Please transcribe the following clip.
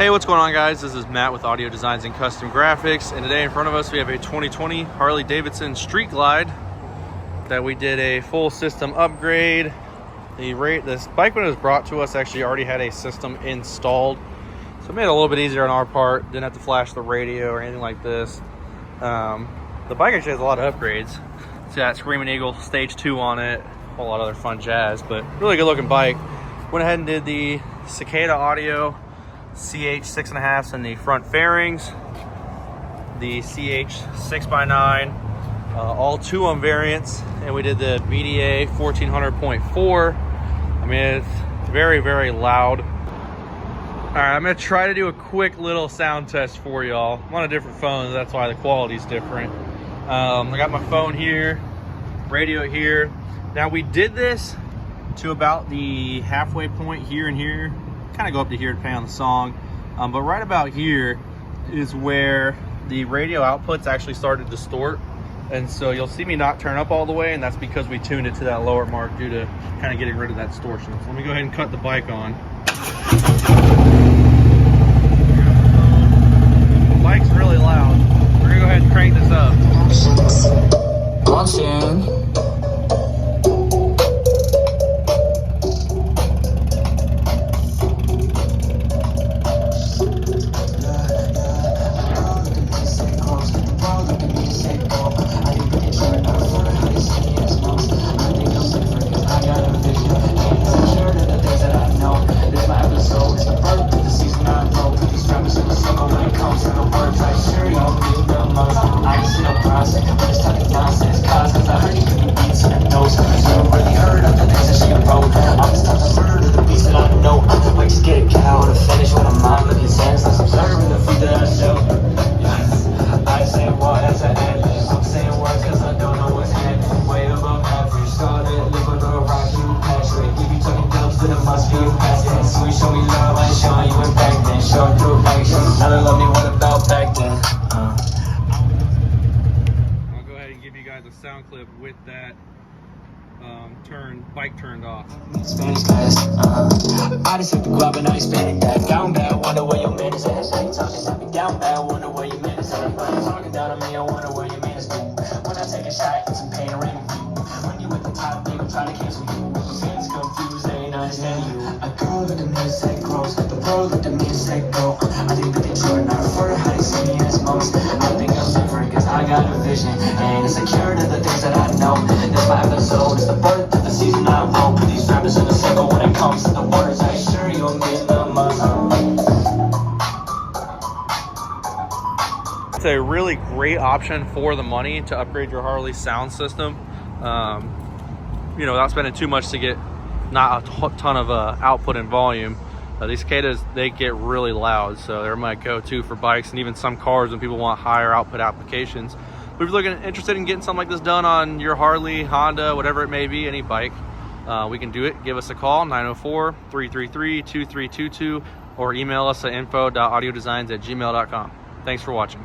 Hey, what's going on, guys? This is Matt with Audio Designs and Custom Graphics, and today in front of us we have a 2020 Harley Davidson Street Glide that we did a full system upgrade. This bike, when it was brought to us, actually already had a system installed, so it made it a little bit easier on our part. Didn't have to flash the radio or anything like this. The bike actually has a lot of upgrades. It's got Screaming Eagle Stage 2 on it, a whole lot of other fun jazz, but really good looking bike. Went ahead and did the Cicada Audio CH65.2 in the front fairings, the CH6x9, all 2-on variants, and we did the BDA1400.4. I mean, it's very, very loud. All right, I'm gonna try to do a quick little sound test for y'all. I'm on a different phone, that's why the quality's different. I got my phone here, radio here. Now, we did this to about the halfway point here and here. Kind of go up to here depending on the song, but right about here is where the radio outputs actually started to distort, and so you'll see me not turn up all the way, and that's because we tuned it to that lower mark due to kind of getting rid of that distortion. So let me go ahead and cut the bike on. The bike's really loud. We're gonna go ahead and crank this up. Launching. I'll go ahead and give you guys a sound clip with that bike turned off. Spanish class, I just took the club and I expanded that. Down bad, wonder where your man is at. How you talking, set me down bad, wonder where your man is at. When you talking down on me, I wonder where your man is at. When I take a shot, it's a panoramic view. When you at the top, they gon' try to cancel you. Fans confused, they ain't understanding you. A girl look at me and say gross, the world looked at me and say go. I think that they try not for how they see me as most. I think I'm different cause I got a vision, and it's secure to the things that I know. This my episode, it's the birth of the season I wrote. Put these rappers in a circle when it comes to the words. I assure you I'm getting the most. It's a really great option for the money to upgrade your Harley sound system, you know, without spending too much to get not a ton of output and volume. These Cicadas, they get really loud, so they're my go-to for bikes and even some cars when people want higher output applications. But if you're interested in getting something like this done on your Harley, Honda, whatever it may be, any bike, we can do it. Give us a call, 904-333-2322, or email us at info.audiodesigns@gmail.com. Thanks for watching.